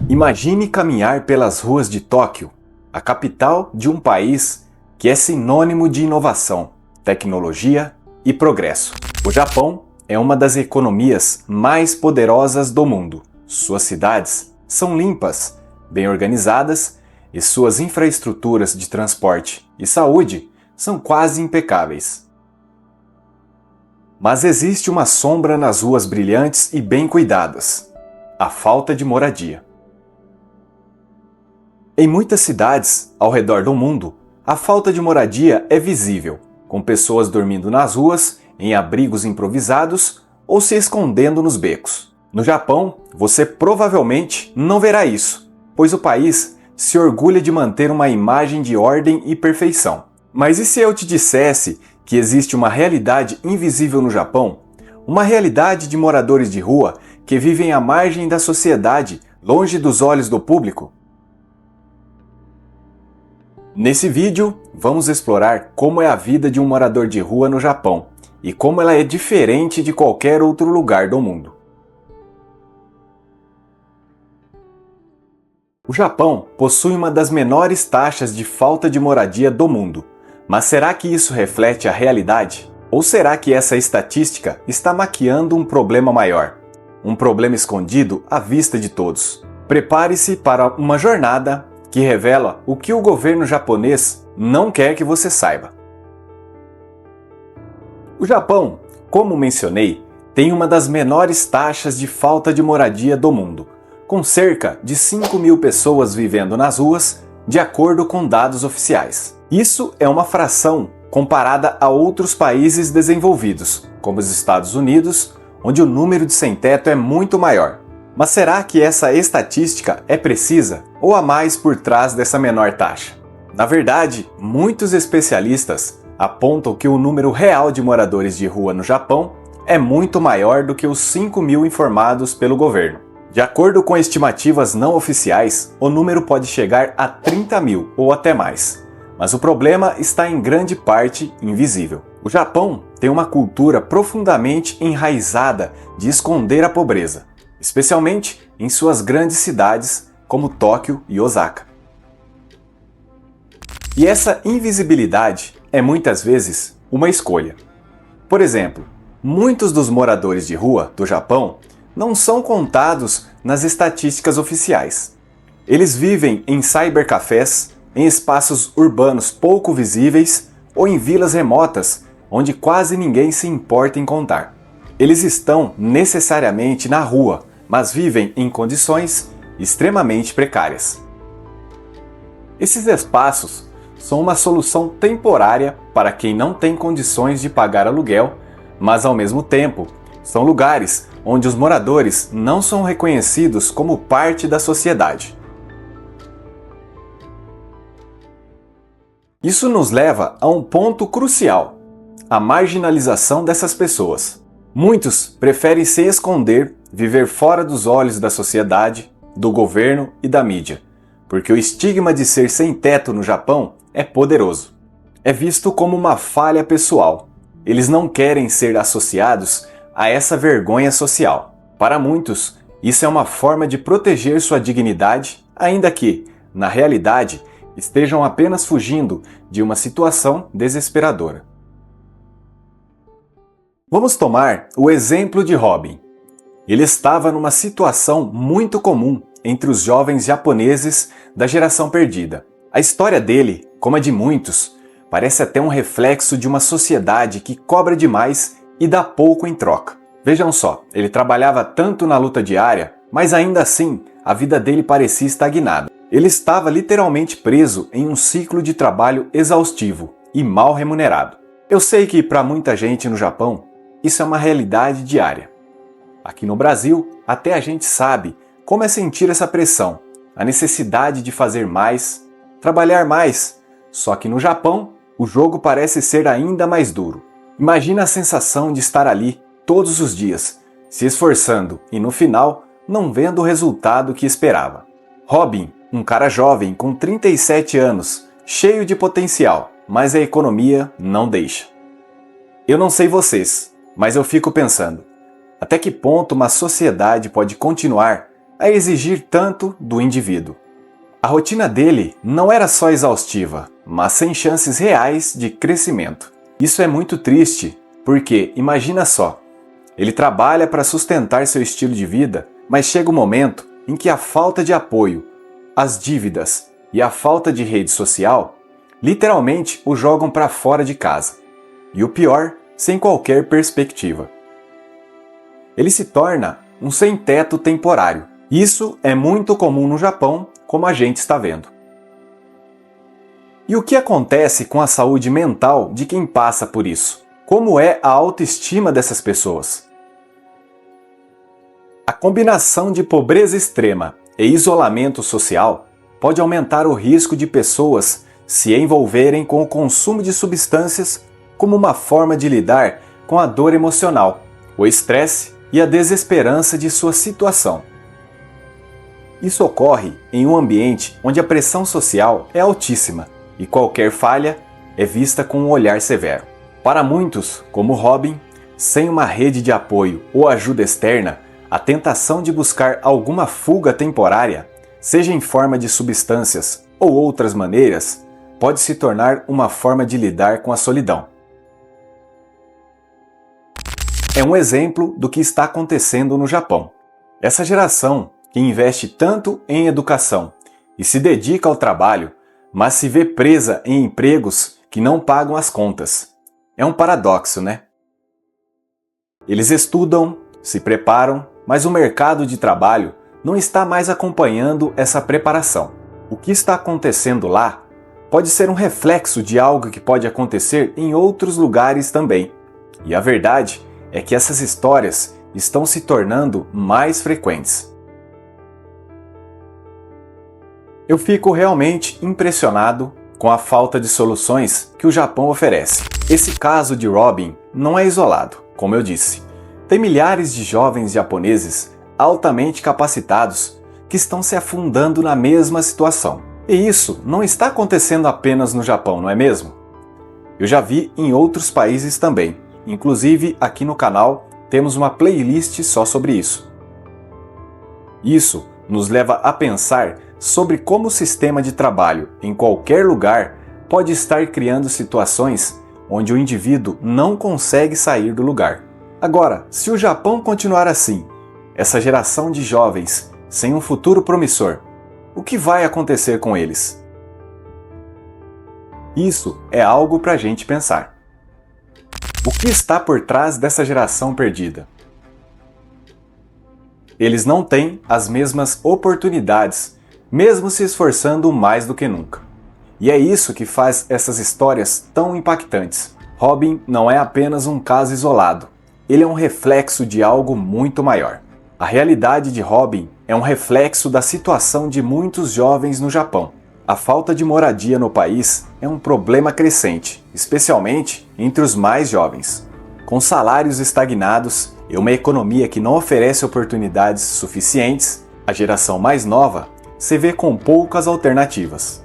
Imagine caminhar pelas ruas de Tóquio, a capital de um país que é sinônimo de inovação, tecnologia e progresso. O Japão é uma das economias mais poderosas do mundo. Suas cidades são limpas, bem organizadas e suas infraestruturas de transporte e saúde são quase impecáveis. Mas existe uma sombra nas ruas brilhantes e bem cuidadas: a falta de moradia. Em muitas cidades ao redor do mundo, a falta de moradia é visível, com pessoas dormindo nas ruas, em abrigos improvisados ou se escondendo nos becos. No Japão, você provavelmente não verá isso, pois o país se orgulha de manter uma imagem de ordem e perfeição. Mas e se eu te dissesse que existe uma realidade invisível no Japão? Uma realidade de moradores de rua que vivem à margem da sociedade, longe dos olhos do público? Nesse vídeo, vamos explorar como é a vida de um morador de rua no Japão e como ela é diferente de qualquer outro lugar do mundo. O Japão possui uma das menores taxas de falta de moradia do mundo, mas será que isso reflete a realidade? Ou será que essa estatística está maquiando um problema maior? Um problema escondido à vista de todos. Prepare-se para uma jornada que revela o que o governo japonês não quer que você saiba. O Japão, como mencionei, tem uma das menores taxas de falta de moradia do mundo, com cerca de 5.000 pessoas vivendo nas ruas, de acordo com dados oficiais. Isso é uma fração comparada a outros países desenvolvidos, como os Estados Unidos, onde o número de sem-teto é muito maior. Mas será que essa estatística é precisa ou há mais por trás dessa menor taxa? Na verdade, muitos especialistas apontam que o número real de moradores de rua no Japão é muito maior do que os 5.000 informados pelo governo. De acordo com estimativas não oficiais, o número pode chegar a 30.000 ou até mais. Mas o problema está em grande parte invisível. O Japão tem uma cultura profundamente enraizada de esconder a pobreza, especialmente em suas grandes cidades como Tóquio e Osaka. E essa invisibilidade é muitas vezes uma escolha. Por exemplo, muitos dos moradores de rua do Japão não são contados nas estatísticas oficiais. Eles vivem em cybercafés, em espaços urbanos pouco visíveis ou em vilas remotas onde quase ninguém se importa em contar. Eles estão necessariamente na rua, mas vivem em condições extremamente precárias. Esses espaços são uma solução temporária para quem não tem condições de pagar aluguel, mas ao mesmo tempo são lugares onde os moradores não são reconhecidos como parte da sociedade. Isso nos leva a um ponto crucial: a marginalização dessas pessoas. Muitos preferem se esconder, viver fora dos olhos da sociedade, do governo e da mídia, porque o estigma de ser sem teto no Japão é poderoso. É visto como uma falha pessoal. Eles não querem ser associados a essa vergonha social. Para muitos, isso é uma forma de proteger sua dignidade, ainda que, na realidade, estejam apenas fugindo de uma situação desesperadora. Vamos tomar o exemplo de Robin. Ele estava numa situação muito comum entre os jovens japoneses da geração perdida. A história dele, como a de muitos, parece até um reflexo de uma sociedade que cobra demais e dá pouco em troca. Vejam só, ele trabalhava tanto na luta diária, mas ainda assim a vida dele parecia estagnada. Ele estava literalmente preso em um ciclo de trabalho exaustivo e mal remunerado. Eu sei que para muita gente no Japão, isso é uma realidade diária. Aqui no Brasil, até a gente sabe como é sentir essa pressão, a necessidade de fazer mais, trabalhar mais. Só que no Japão, o jogo parece ser ainda mais duro. Imagina a sensação de estar ali todos os dias, se esforçando e no final não vendo o resultado que esperava. Robin, um cara jovem com 37 anos, cheio de potencial, mas a economia não deixa. Eu não sei vocês, mas eu fico pensando, até que ponto uma sociedade pode continuar a exigir tanto do indivíduo. A rotina dele não era só exaustiva, mas sem chances reais de crescimento. Isso é muito triste, porque imagina só, ele trabalha para sustentar seu estilo de vida, mas chega um momento em que a falta de apoio, as dívidas e a falta de rede social literalmente o jogam para fora de casa. E o pior, sem qualquer perspectiva. Ele se torna um sem-teto temporário. Isso é muito comum no Japão, como a gente está vendo. E o que acontece com a saúde mental de quem passa por isso? Como é a autoestima dessas pessoas? A combinação de pobreza extrema e isolamento social pode aumentar o risco de pessoas se envolverem com o consumo de substâncias como uma forma de lidar com a dor emocional, o estresse e a desesperança de sua situação. Isso ocorre em um ambiente onde a pressão social é altíssima e qualquer falha é vista com um olhar severo. Para muitos, como Robin, sem uma rede de apoio ou ajuda externa, a tentação de buscar alguma fuga temporária, seja em forma de substâncias ou outras maneiras, pode se tornar uma forma de lidar com a solidão. É um exemplo do que está acontecendo no Japão. Essa geração, que investe tanto em educação e se dedica ao trabalho, mas se vê presa em empregos que não pagam as contas. É um paradoxo, né? Eles estudam, se preparam, mas o mercado de trabalho não está mais acompanhando essa preparação. O que está acontecendo lá pode ser um reflexo de algo que pode acontecer em outros lugares também. E a verdade é que essas histórias estão se tornando mais frequentes. Eu fico realmente impressionado com a falta de soluções que o Japão oferece. Esse caso de Robin não é isolado, como eu disse. Tem milhares de jovens japoneses altamente capacitados que estão se afundando na mesma situação. E isso não está acontecendo apenas no Japão, não é mesmo? Eu já vi em outros países também. Inclusive, aqui no canal temos uma playlist só sobre isso. Isso nos leva a pensar sobre como o sistema de trabalho em qualquer lugar pode estar criando situações onde o indivíduo não consegue sair do lugar. Agora, se o Japão continuar assim, essa geração de jovens sem um futuro promissor, o que vai acontecer com eles? Isso é algo para a gente pensar. O que está por trás dessa geração perdida? Eles não têm as mesmas oportunidades, mesmo se esforçando mais do que nunca. E é isso que faz essas histórias tão impactantes. Robin não é apenas um caso isolado, ele é um reflexo de algo muito maior. A realidade de Robin é um reflexo da situação de muitos jovens no Japão. A falta de moradia no país é um problema crescente, especialmente entre os mais jovens. Com salários estagnados e uma economia que não oferece oportunidades suficientes, a geração mais nova se vê com poucas alternativas.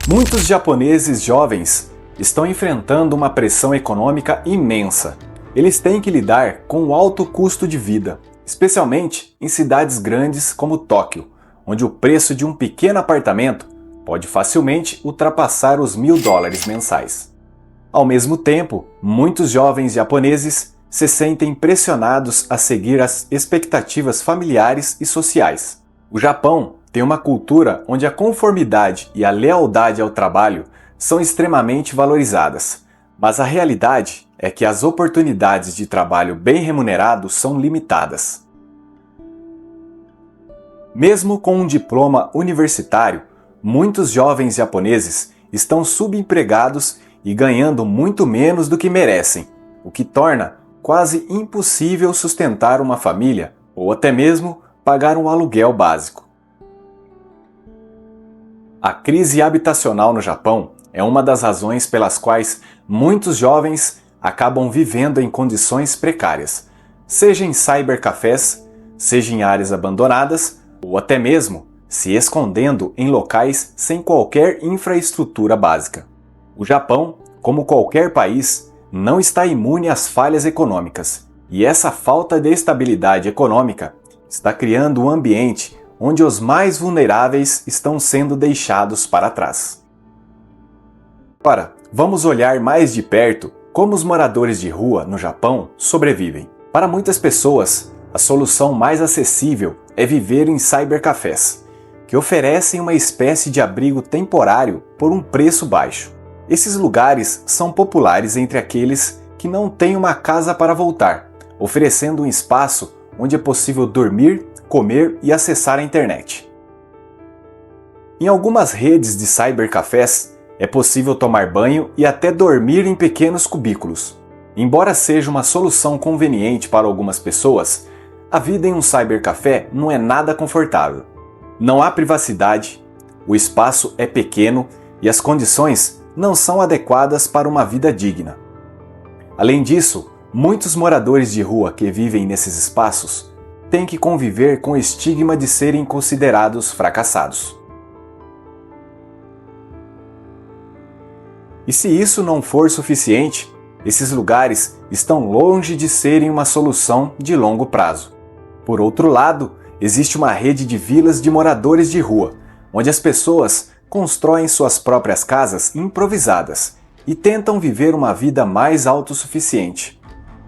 Muitos japoneses jovens estão enfrentando uma pressão econômica imensa. Eles têm que lidar com o alto custo de vida, especialmente em cidades grandes como Tóquio, onde o preço de um pequeno apartamento pode facilmente ultrapassar os $1.000 mensais. Ao mesmo tempo, muitos jovens japoneses se sentem pressionados a seguir as expectativas familiares e sociais. O Japão tem uma cultura onde a conformidade e a lealdade ao trabalho são extremamente valorizadas, mas a realidade é que as oportunidades de trabalho bem remunerado são limitadas. Mesmo com um diploma universitário, muitos jovens japoneses estão subempregados e ganhando muito menos do que merecem, o que torna quase impossível sustentar uma família ou até mesmo pagar um aluguel básico. A crise habitacional no Japão é uma das razões pelas quais muitos jovens acabam vivendo em condições precárias, seja em cybercafés, seja em áreas abandonadas ou até mesmo se escondendo em locais sem qualquer infraestrutura básica. O Japão, como qualquer país, não está imune às falhas econômicas, e essa falta de estabilidade econômica está criando um ambiente onde os mais vulneráveis estão sendo deixados para trás. Agora, vamos olhar mais de perto como os moradores de rua no Japão sobrevivem. Para muitas pessoas, a solução mais acessível é viver em cybercafés, que oferecem uma espécie de abrigo temporário por um preço baixo. Esses lugares são populares entre aqueles que não têm uma casa para voltar, oferecendo um espaço onde é possível dormir, comer e acessar a internet. Em algumas redes de cybercafés, é possível tomar banho e até dormir em pequenos cubículos. Embora seja uma solução conveniente para algumas pessoas, a vida em um cybercafé não é nada confortável. Não há privacidade, o espaço é pequeno e as condições não são adequadas para uma vida digna. Além disso, muitos moradores de rua que vivem nesses espaços têm que conviver com o estigma de serem considerados fracassados. E se isso não for suficiente, esses lugares estão longe de serem uma solução de longo prazo. Por outro lado, existe uma rede de vilas de moradores de rua, onde as pessoas constroem suas próprias casas improvisadas e tentam viver uma vida mais autossuficiente.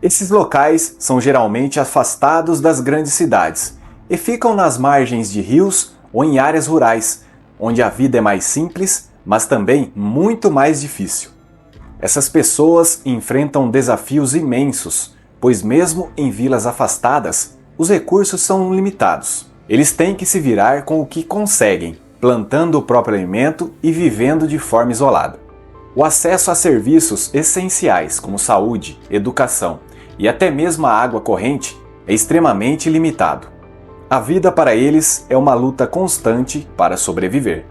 Esses locais são geralmente afastados das grandes cidades e ficam nas margens de rios ou em áreas rurais, onde a vida é mais simples, mas também muito mais difícil. Essas pessoas enfrentam desafios imensos, pois mesmo em vilas afastadas, os recursos são limitados. Eles têm que se virar com o que conseguem, plantando o próprio alimento e vivendo de forma isolada. O acesso a serviços essenciais como saúde, educação e até mesmo a água corrente é extremamente limitado. A vida para eles é uma luta constante para sobreviver.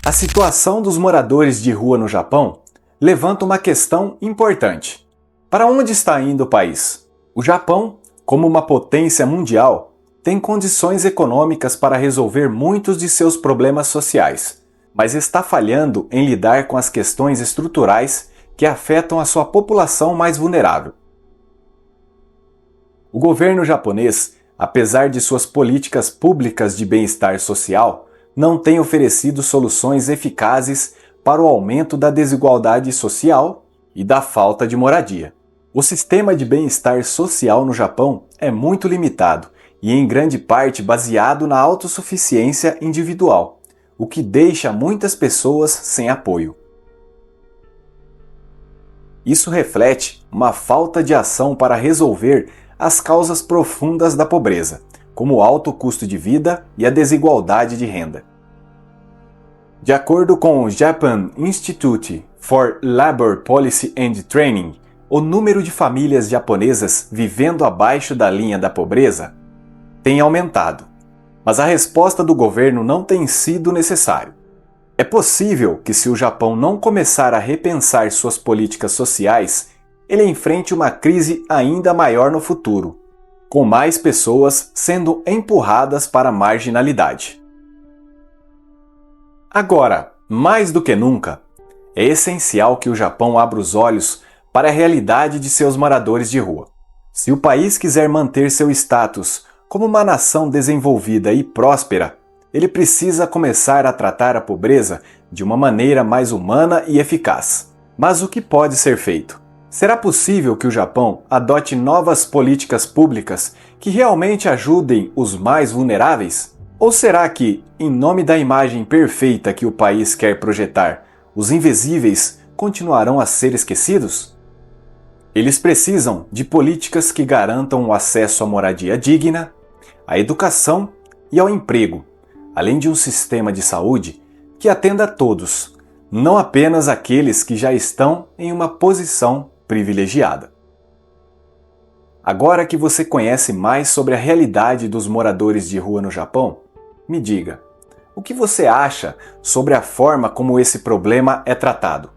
A situação dos moradores de rua no Japão levanta uma questão importante. Para onde está indo o país? O Japão, como uma potência mundial, tem condições econômicas para resolver muitos de seus problemas sociais, mas está falhando em lidar com as questões estruturais que afetam a sua população mais vulnerável. O governo japonês, apesar de suas políticas públicas de bem-estar social, não tem oferecido soluções eficazes para o aumento da desigualdade social e da falta de moradia. O sistema de bem-estar social no Japão é muito limitado e em grande parte baseado na autossuficiência individual, o que deixa muitas pessoas sem apoio. Isso reflete uma falta de ação para resolver as causas profundas da pobreza, como o alto custo de vida e a desigualdade de renda. De acordo com o Japan Institute for Labor Policy and Training, o número de famílias japonesas vivendo abaixo da linha da pobreza tem aumentado, mas a resposta do governo não tem sido necessária. É possível que, se o Japão não começar a repensar suas políticas sociais, ele enfrente uma crise ainda maior no futuro, com mais pessoas sendo empurradas para a marginalidade. Agora, mais do que nunca, é essencial que o Japão abra os olhos para a realidade de seus moradores de rua. Se o país quiser manter seu status como uma nação desenvolvida e próspera, ele precisa começar a tratar a pobreza de uma maneira mais humana e eficaz. Mas o que pode ser feito? Será possível que o Japão adote novas políticas públicas que realmente ajudem os mais vulneráveis? Ou será que, em nome da imagem perfeita que o país quer projetar, os invisíveis continuarão a ser esquecidos? Eles precisam de políticas que garantam o acesso à moradia digna, à educação e ao emprego, além de um sistema de saúde que atenda a todos, não apenas aqueles que já estão em uma posição privilegiada. Agora que você conhece mais sobre a realidade dos moradores de rua no Japão, me diga, o que você acha sobre a forma como esse problema é tratado?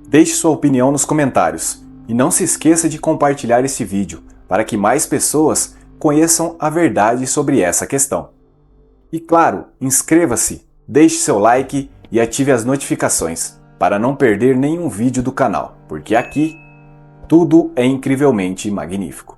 Deixe sua opinião nos comentários e não se esqueça de compartilhar este vídeo para que mais pessoas conheçam a verdade sobre essa questão. E claro, inscreva-se, deixe seu like e ative as notificações para não perder nenhum vídeo do canal, porque aqui tudo é incrivelmente magnífico.